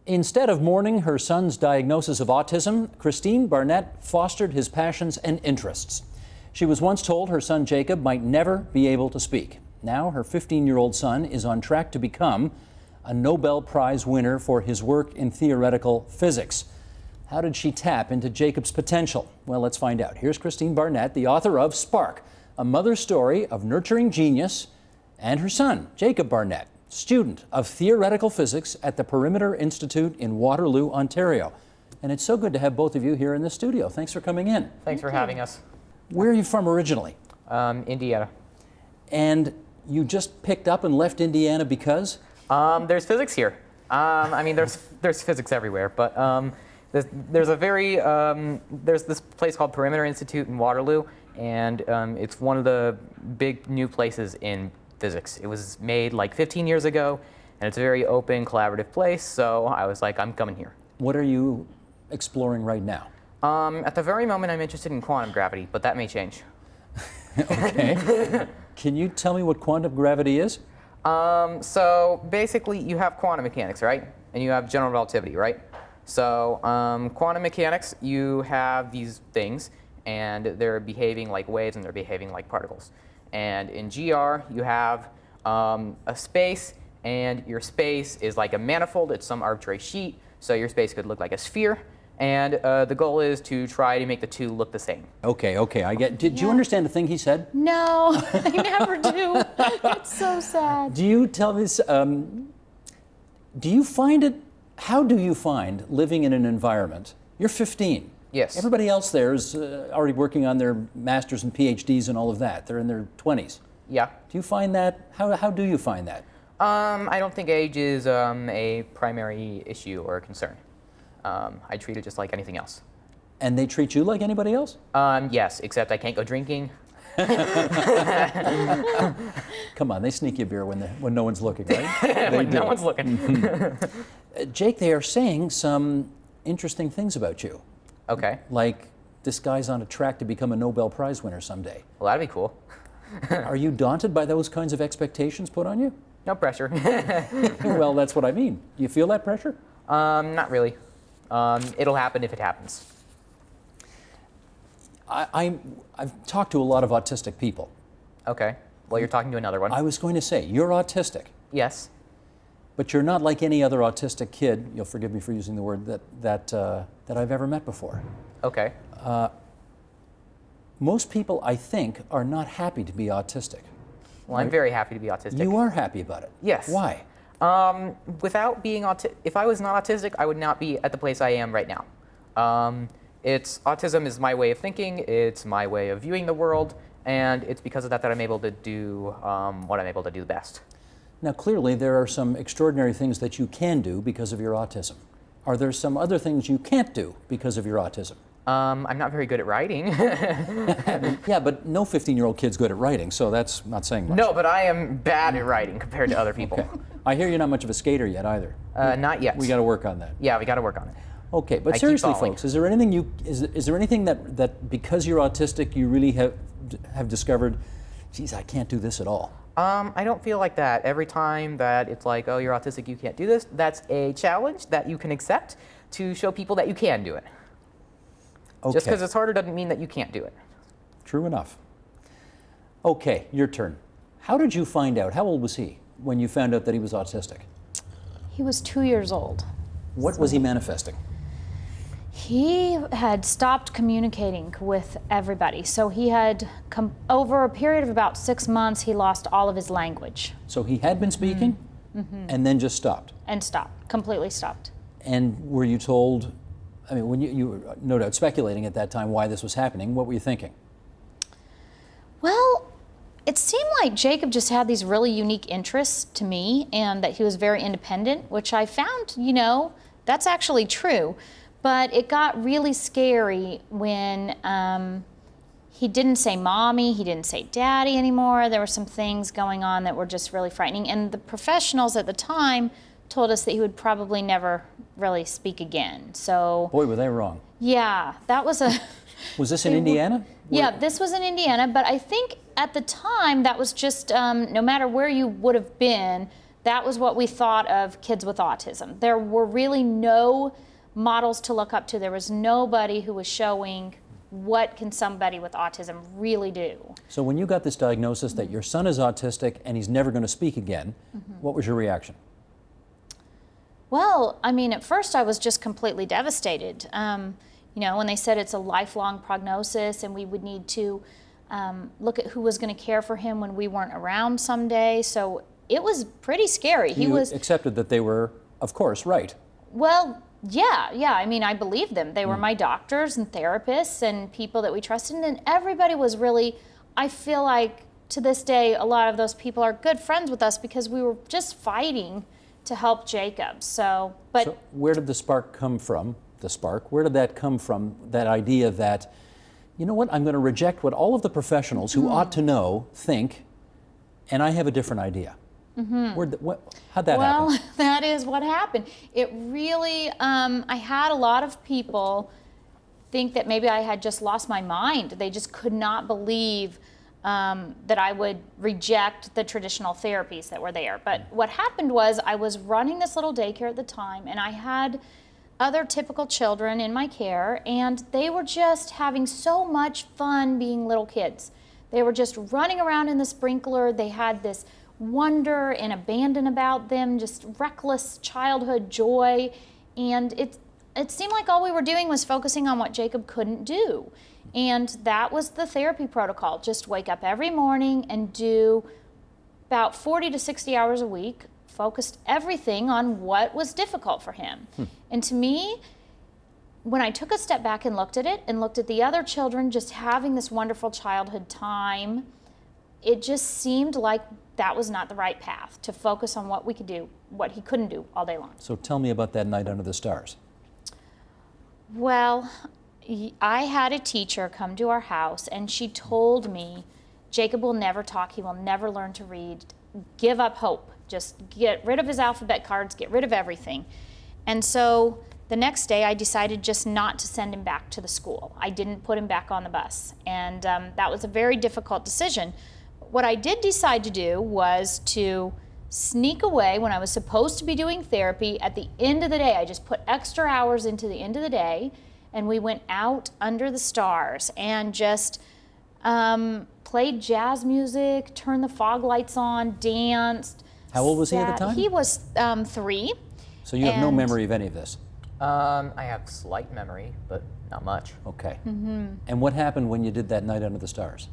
Instead of mourning her son's diagnosis of autism, Kristine Barnett fostered his passions and interests. She was once told her son Jacob might never be able to speak. Now her 15-year-old son is on track to become a Nobel Prize winner for his work in theoretical physics. How did she tap into Jacob's potential? Well, let's find out. Here's Kristine Barnett, the author of Spark, a mother's story of nurturing genius, and her son, Jacob Barnett, student of theoretical physics at the Perimeter Institute in Waterloo, Ontario. And it's so good to have both of you here in the studio. Thanks for coming in. Thanks for having us. Where are you from originally? Indiana. And you just picked up and left Indiana because? There's physics here. I mean, there's physics everywhere, but there's this place called Perimeter Institute in Waterloo, and it's one of the big new places in physics. It was made like 15 years ago, and it's a very open, collaborative place, so I was like, I'm coming here. What are you exploring right now? At the very moment, I'm interested in quantum gravity, but that may change. Okay. Can you tell me what quantum gravity is? So basically, you have quantum mechanics, right? And you have general relativity, right? So quantum mechanics, you have these things, and they're behaving like waves, and they're behaving like particles. And in GR, you have a space, and your space is like a manifold. It's some arbitrary sheet, so your space could look like a sphere. And the goal is to try to make the two look the same. Okay, I get. Did you understand the thing he said? No, I never do. It's so sad. Do you tell me? Do you find it? How do you find living in an environment? You're 15. Yes. Everybody else there is already working on their masters and PhDs and all of that. They're in their 20s. Yeah. Do you find that? How do you find that? I don't think age is a primary issue or a concern. I treat it just like anything else. And they treat you like anybody else? Yes, except I can't go drinking. Come on, they sneak you a beer when no one's looking, right? When no one's looking. Jake, they are saying some interesting things about you. Okay. Like, this guy's on a track to become a Nobel Prize winner someday. Well, that'd be cool. Are you daunted by those kinds of expectations put on you? No pressure. Well, that's what I mean. Do you feel that pressure? Not really. It'll happen if it happens. I've talked to a lot of autistic people. Okay. Well, you're talking to another one. I was going to say, you're autistic. Yes. But you're not like any other autistic kid, you'll forgive me for using the word, that I've ever met before. Okay. Most people, I think, are not happy to be autistic. Well, I'm very happy to be autistic. You are happy about it? Yes. Why? Without being if I was not autistic, I would not be at the place I am right now. Autism is my way of thinking, it's my way of viewing the world, and it's because of that I'm able to do what I'm able to do best. Now, clearly, there are some extraordinary things that you can do because of your autism. Are there some other things you can't do because of your autism? I'm not very good at writing. Yeah, but no 15-year-old kid's good at writing, so that's not saying much. No, but I am bad at writing compared to other people. Okay. I hear you're not much of a skater yet either. Not yet. We got to work on that. Yeah, we got to work on it. Okay, but I seriously, keep falling. folks, is there anything is there anything that because you're autistic you really have discovered, geez, I can't do this at all? I don't feel like that. Every time that it's like, oh, you're autistic, you can't do this, that's a challenge that you can accept to show people that you can do it. Okay. Just because it's harder doesn't mean that you can't do it. True enough. Okay, your turn. How did you find out? How old was he when you found out that he was autistic? He was 2 years old. What was he manifesting? He had stopped communicating with everybody. So he had, over a period of about 6 months, he lost all of his language. So he had been speaking and then just stopped? And stopped, completely stopped. And were you told, I mean, when you were no doubt speculating at that time why this was happening, what were you thinking? Well, it seemed like Jacob just had these really unique interests to me, and that he was very independent, which I found, that's actually true. But it got really scary when he didn't say mommy, he didn't say daddy anymore. There were some things going on that were just really frightening. And the professionals at the time told us that he would probably never really speak again. So, boy, were they wrong. Yeah, that was a... Was this in Indiana? Yeah, this was in Indiana, but I think at the time that was just, no matter where you would have been, that was what we thought of kids with autism. There were really no models to look up to. There was nobody who was showing what can somebody with autism really do. So when you got this diagnosis that your son is autistic and he's never going to speak again, what was your reaction? Well, I mean, at first I was just completely devastated. You know, when they said it's a lifelong prognosis and we would need to look at who was going to care for him when we weren't around someday. So it was pretty scary. You accepted that they were, of course, right. Well, yeah. I mean, I believed them. They were my doctors and therapists and people that we trusted. And everybody was really, I feel like to this day, a lot of those people are good friends with us because we were just fighting to help Jacob. So where did the spark come from? Where did that come from, that idea that, you know what, I'm going to reject what all of the professionals who ought to know think, and I have a different idea? How'd that happen? Well, that is what happened. It really, I had a lot of people think that maybe I had just lost my mind. They just could not believe that I would reject the traditional therapies that were there. But what happened was I was running this little daycare at the time, and I had other typical children in my care, and they were just having so much fun being little kids. They were just running around in the sprinkler. They had this wonder and abandon about them, just reckless childhood joy. And it seemed like all we were doing was focusing on what Jacob couldn't do. And that was the therapy protocol. Just wake up every morning and do about 40 to 60 hours a week, focused everything on what was difficult for him. And to me, when I took a step back and looked at it and looked at the other children just having this wonderful childhood time, it just seemed like that was not the right path, to focus on what we could do, what he couldn't do all day long. So tell me about that night under the stars. Well, I had a teacher come to our house and she told me, Jacob will never talk, he will never learn to read, give up hope, just get rid of his alphabet cards, get rid of everything. And so the next day I decided just not to send him back to the school. I didn't put him back on the bus, and that was a very difficult decision. What I did decide to do was to sneak away when I was supposed to be doing therapy. At the end of the day, I just put extra hours into the end of the day, and we went out under the stars and just played jazz music, turned the fog lights on, danced. How old was he at the time? He was 3. So you have no memory of any of this? I have slight memory, but not much. Okay. And what happened when you did that night under the stars?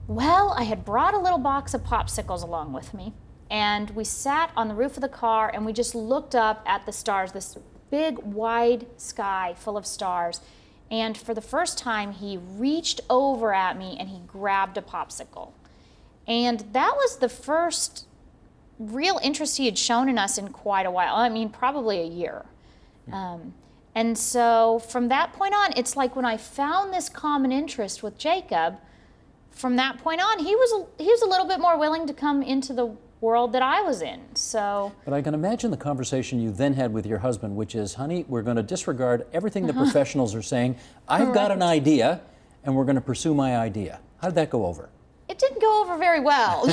Well, I had brought a little box of popsicles along with me, and we sat on the roof of the car and we just looked up at the stars, this big wide sky full of stars. And for the first time, he reached over at me and he grabbed a popsicle. And that was the first real interest he had shown in us in quite a while. I mean, probably a year. And so from that point on, it's like when I found this common interest with Jacob, from that point on, he was a little bit more willing to come into the world that I was in. So. But I can imagine the conversation you then had with your husband, which is, honey, we're going to disregard everything the professionals are saying. I've got an idea, and we're going to pursue my idea. How did that go over? It didn't go over very well.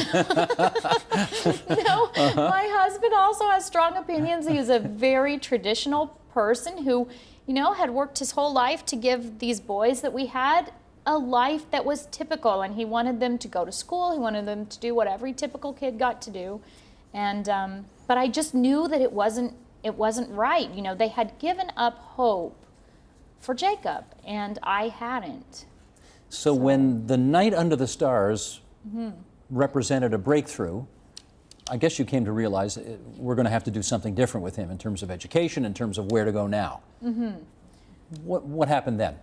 My husband also has strong opinions. He was a very traditional person who, had worked his whole life to give these boys that we had a life that was typical, and he wanted them to go to school. He wanted them to do what every typical kid got to do, and but I just knew that it wasn't right. They had given up hope for Jacob, and I hadn't. So when the night under the stars represented a breakthrough, I guess you came to realize we're going to have to do something different with him in terms of education, in terms of where to go now. What happened then?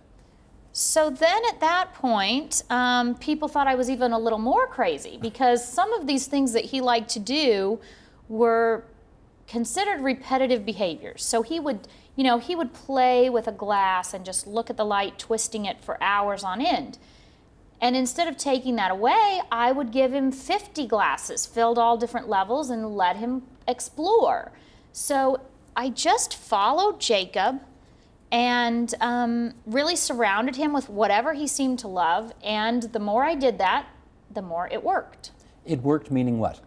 So then at that point, people thought I was even a little more crazy, because some of these things that he liked to do were considered repetitive behaviors. So he would play with a glass and just look at the light, twisting it for hours on end. And instead of taking that away, I would give him 50 glasses, filled all different levels, and let him explore. So I just followed Jacob and really surrounded him with whatever he seemed to love. And the more I did that, the more it worked. It worked, meaning what?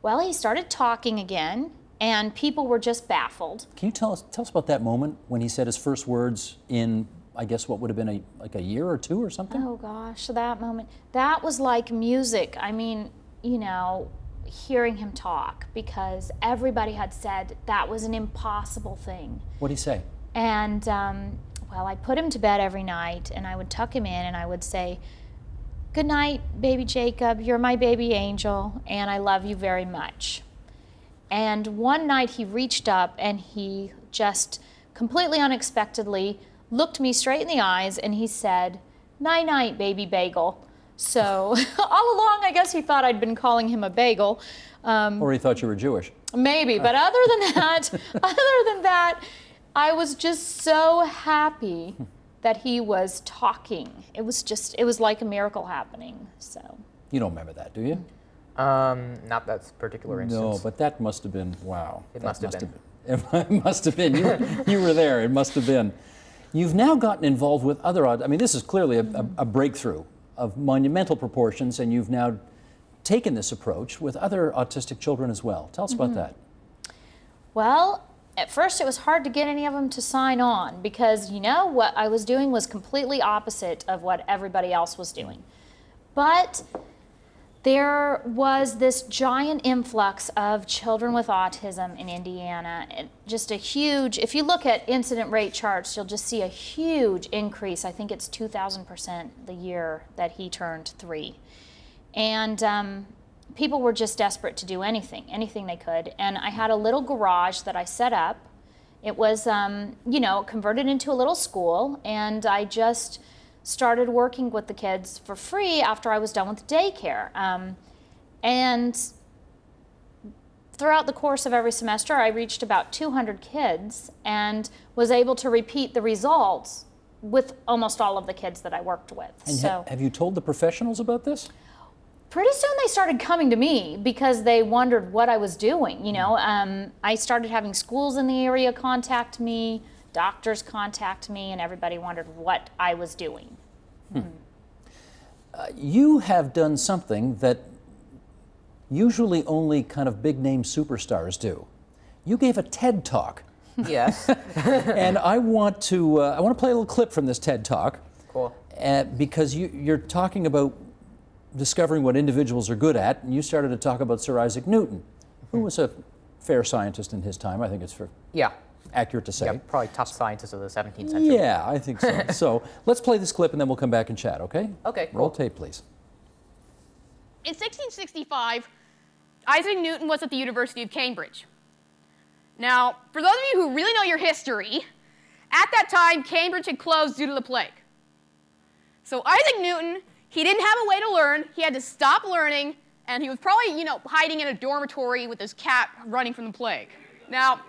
Well, he started talking again, and people were just baffled. Can you tell us about that moment when he said his first words in, I guess, what would have been like a year or two or something? Oh gosh, that moment. That was like music. I mean, you know, hearing him talk, because everybody had said that was an impossible thing. What did he say? And well, I put him to bed every night, and I would tuck him in, and I would say, "Good night, baby Jacob. You're my baby angel, and I love you very much." And one night he reached up, and he just completely unexpectedly looked me straight in the eyes, and he said, "Night night, baby bagel." So all along, I guess he thought I'd been calling him a bagel. Or he thought you were Jewish. Maybe, but other than that, I was just so happy that he was talking. It was like a miracle happening. So. You don't remember that, do you? Not that particular instance. No, but that must have been, wow. It must have been. It must have been. You were there. It must have been. You've now gotten involved with other, I mean, this is clearly a breakthrough of monumental proportions, and you've now taken this approach with other autistic children as well. Tell us about that. Well, at first it was hard to get any of them to sign on, because, you know, what I was doing was completely opposite of what everybody else was doing. But there was this giant influx of children with autism in Indiana. Just a huge, if you look at incident rate charts, you'll just see a huge increase. I think it's 2,000% the year that he turned 3. And people were just desperate to do anything they could. And I had a little garage that I set up. It was, you know, converted into a little school, and I just started working with the kids for free after I was done with daycare. And throughout the course of every semester, I reached about 200 kids and was able to repeat the results with almost all of the kids that I worked with. And so, have you told the professionals about this? pretty soon they started coming to me because they wondered what I was doing. You know, I started having schools in the area contact me, doctors contact me, and everybody wondered what I was doing. You have done something that usually only kind of big name superstars do. You gave a TED Talk. Yes. And I want to play a little clip from this TED Talk. Cool. Because you're talking about discovering what individuals are good at, and you started to talk about Sir Isaac Newton, who was a fair scientist in his time. I think it's accurate to say. Yeah, probably top scientist of the 17th century. Yeah, I think so. So let's play this clip and then we'll come back and chat, okay? Okay, cool. Roll tape, please. In 1665, Isaac Newton was at the University of Cambridge. Now, for those of you who really know your history, at that time, Cambridge had closed due to the plague. So Isaac Newton, he didn't have a way to learn. He had to stop learning, and he was probably, hiding in a dormitory with his cat running from the plague. Now,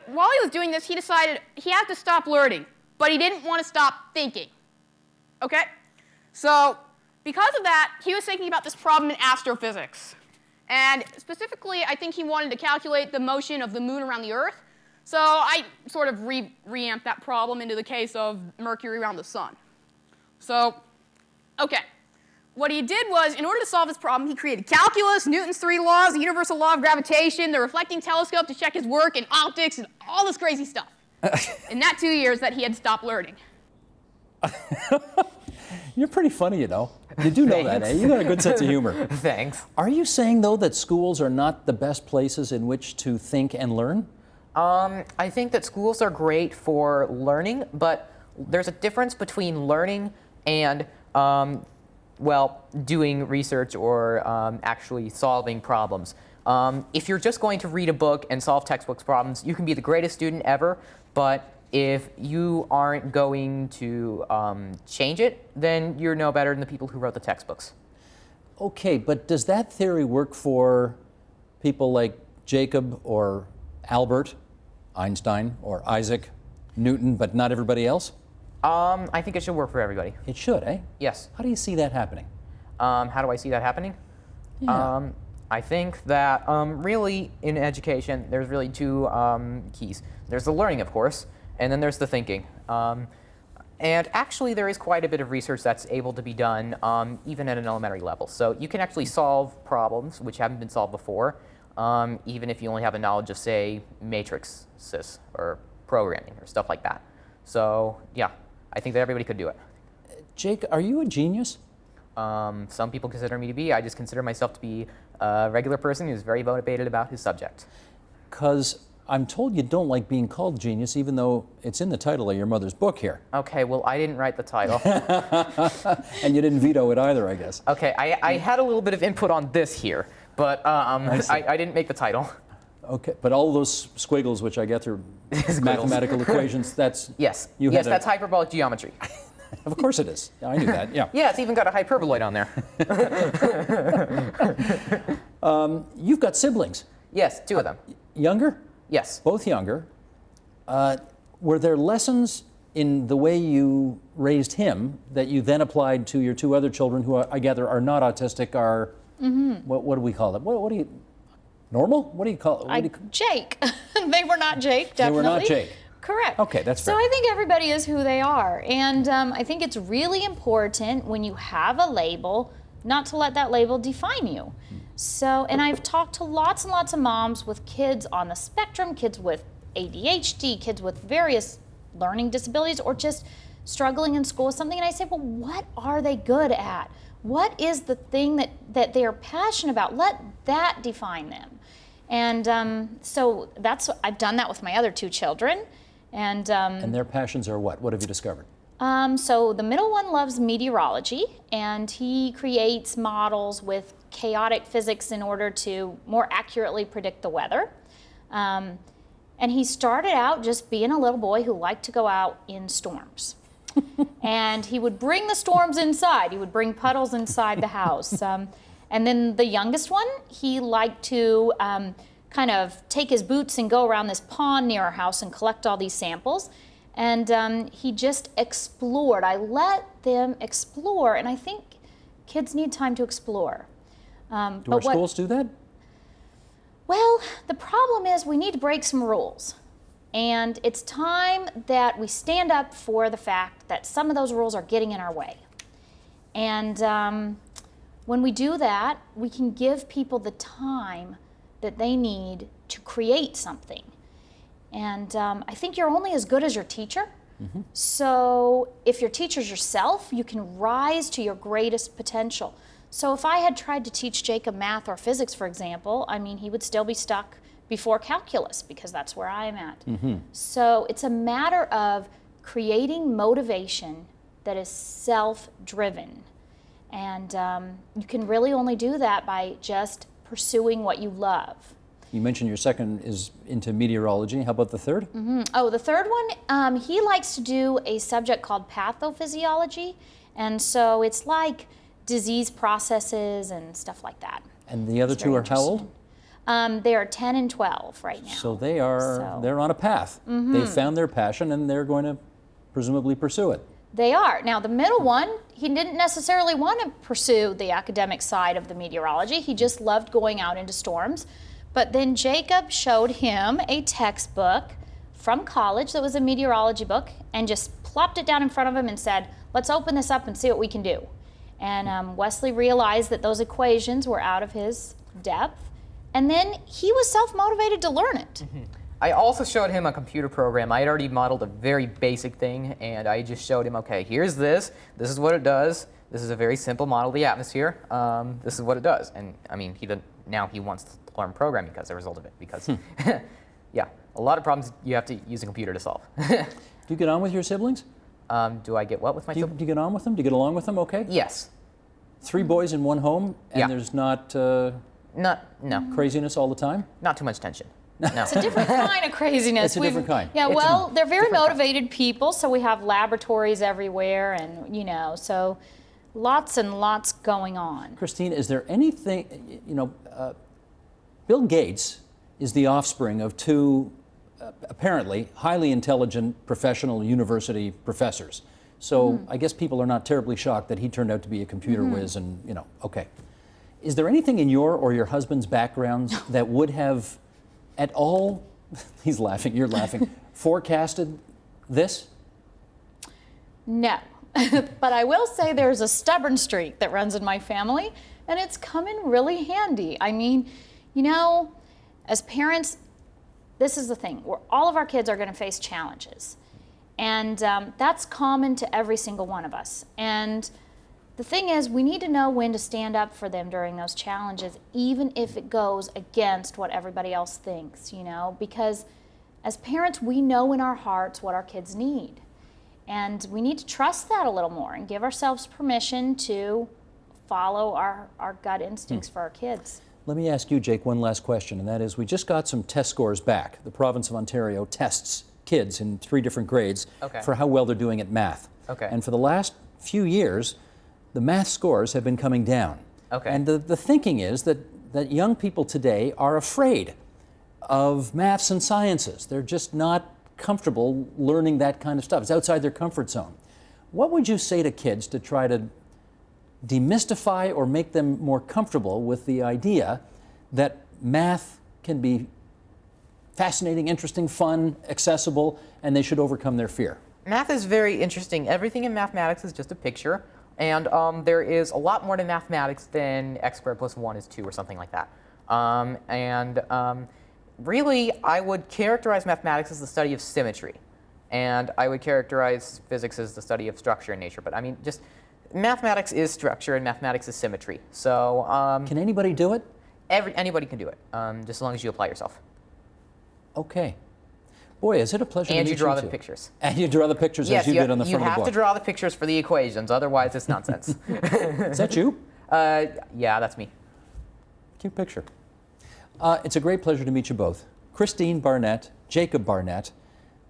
while he was doing this, he decided he had to stop learning, but he didn't want to stop thinking. Okay? So, because of that, he was thinking about this problem in astrophysics. And specifically, I think he wanted to calculate the motion of the moon around the Earth. So I sort of reamped that problem into the case of Mercury around the sun. So, okay. What he did was, in order to solve this problem, he created calculus, Newton's 3 laws, the universal law of gravitation, the reflecting telescope to check his work, and optics, and all this crazy stuff. In that 2 years that he had stopped learning. You're pretty funny, You do know that, eh? You got a good sense of humor. Thanks. Are you saying, though, that schools are not the best places in which to think and learn? I think that schools are great for learning, but there's a difference between learning and doing research or actually solving problems. If you're just going to read a book and solve textbook problems, you can be the greatest student ever, but if you aren't going to change it, then you're no better than the people who wrote the textbooks. Okay, but does that theory work for people like Jacob or Albert Einstein or Isaac Newton, but not everybody else? I think it should work for everybody. It should, eh? Yes. How do you see that happening? How do I see that happening? Yeah. I think that really in education, there's really two keys. There's the learning, of course, and then there's the thinking. And actually, there is quite a bit of research that's able to be done even at an elementary level. So you can actually solve problems which haven't been solved before. even if you only have a knowledge of, say, matrices or programming or stuff like that. So yeah, I think that everybody could do it. Jake, are you a genius? Some people consider me to be. I just consider myself to be a regular person who's very motivated about his subject. Because I'm told you don't like being called genius, even though it's in the title of your mother's book here. Okay, well, I didn't write the title. And you didn't veto it either, I guess. Okay, I had a little bit of input on this here, but I didn't make the title. Okay, but all those squiggles, which I get through mathematical equations, that's... Yes, you yes, had that's hyperbolic geometry. Of course it is. I knew that, yeah. Yeah, it's even got a hyperboloid on there. You've got siblings. Yes, 2 of them. Younger? Yes. Both younger. Were there lessons in the way you raised him that you then applied to your 2 other children who I gather are not autistic, are, what do we call them? What do you, normal? What do you call it? Jake. They were not Jake, definitely. They were not Jake. Correct. Okay, that's fair. So I think everybody is who they are. And I think it's really important when you have a label not to let that label define you. So, and I've talked to lots and lots of moms with kids on the spectrum, kids with ADHD, kids with various learning disabilities, or just struggling in school with something. And I say, well, what are they good at? What is the thing that they're passionate about? Let that define them. And so I've done that with my other 2 children. And their passions are what? What have you discovered? So the middle one loves meteorology, and he creates models with chaotic physics in order to more accurately predict the weather. And he started out just being a little boy who liked to go out in storms. And he would bring the storms inside. He would bring puddles inside the house. And then the youngest one, he liked to kind of take his boots and go around this pond near our house and collect all these samples. And he just explored. I let them explore, and I think kids need time to explore. Do our schools do that? Well, the problem is we need to break some rules. And it's time that we stand up for the fact that some of those rules are getting in our way. And when we do that, we can give people the time that they need to create something. And I think you're only as good as your teacher. Mm-hmm. So if your teacher's yourself, you can rise to your greatest potential. So if I had tried to teach Jacob math or physics, for example, I mean, he would still be stuck before calculus because that's where I am at. Mm-hmm. So it's a matter of creating motivation that is self-driven. And you can really only do that by just pursuing what you love. You mentioned your second is into meteorology. How about the third? Mm-hmm. Oh, the third one, he likes to do a subject called pathophysiology. And so it's like disease processes and stuff like that. And the other 2 are how old? They are 10 and 12 right now. So they're on a path. Mm-hmm. They've found their passion and they're going to presumably pursue it. They are. Now, the middle one, he didn't necessarily want to pursue the academic side of the meteorology. He just loved going out into storms. But then Jacob showed him a textbook from college that was a meteorology book and just plopped it down in front of him and said, let's open this up and see what we can do. And Wesley realized that those equations were out of his depth. And then he was self-motivated to learn it. Mm-hmm. I also showed him a computer program. I had already modeled a very basic thing, and I just showed him, okay, here's this. This is what it does. This is a very simple model of the atmosphere. This is what it does. And I mean, now he wants to learn programming as a result of it. Because, yeah, a lot of problems you have to use a computer to solve. Do you get on with your siblings? Do I get what with my siblings? Do you get on with them? Do you get along with them okay? Yes. 3 boys in one home, and yeah. there's not no craziness all the time? Not too much tension. No. It's a different kind of craziness. It's a different kind. Yeah, well, they're very motivated people, so we have laboratories everywhere, and so lots and lots going on. Kristine, is there anything, Bill Gates is the offspring of 2 apparently highly intelligent professional university professors. So I guess people are not terribly shocked that he turned out to be a computer whiz and, okay. Is there anything in your or your husband's backgrounds that would have at all, he's laughing, you're laughing, forecasted this? No, but I will say there's a stubborn streak that runs in my family, and it's come in really handy. I mean, As parents, this is the thing, all of our kids are going to face challenges. And that's common to every single one of us. And the thing is, we need to know when to stand up for them during those challenges, even if it goes against what everybody else thinks, you know, because as parents, we know in our hearts what our kids need. And we need to trust that a little more and give ourselves permission to follow our gut instincts for our kids. Let me ask you, Jake, one last question, and that is, we just got some test scores back. The province of Ontario tests kids in 3 different grades for how well they're doing at math. And for the last few years, the math scores have been coming down. And the thinking is that young people today are afraid of maths and sciences. They're just not comfortable learning that kind of stuff. It's outside their comfort zone. What would you say to kids to try to demystify or make them more comfortable with the idea that math can be fascinating, interesting, fun, accessible, and they should overcome their fear? Math is very interesting. Everything in mathematics is just a picture, and there is a lot more to mathematics than x squared plus 1 is 2 or something like that. Really, I would characterize mathematics as the study of symmetry, and I would characterize physics as the study of structure in nature. But I mean, just mathematics is structure and mathematics is symmetry. So can anybody do it? Anybody can do it, just as long as you apply yourself. Okay. Boy, is it a pleasure to meet you. And you draw the pictures. And you draw the pictures as you did on the front of the book. You have to draw the pictures for the equations, otherwise it's nonsense. Is that you? Yeah, that's me. Cute picture. It's a great pleasure to meet you both. Kristine Barnett, Jacob Barnett.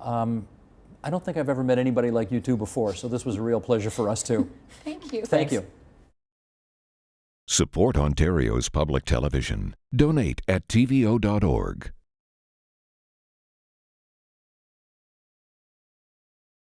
I don't think I've ever met anybody like you two before, so this was a real pleasure for us too. Thank you. Thank you. Support Ontario's public television. Donate at tvo.org.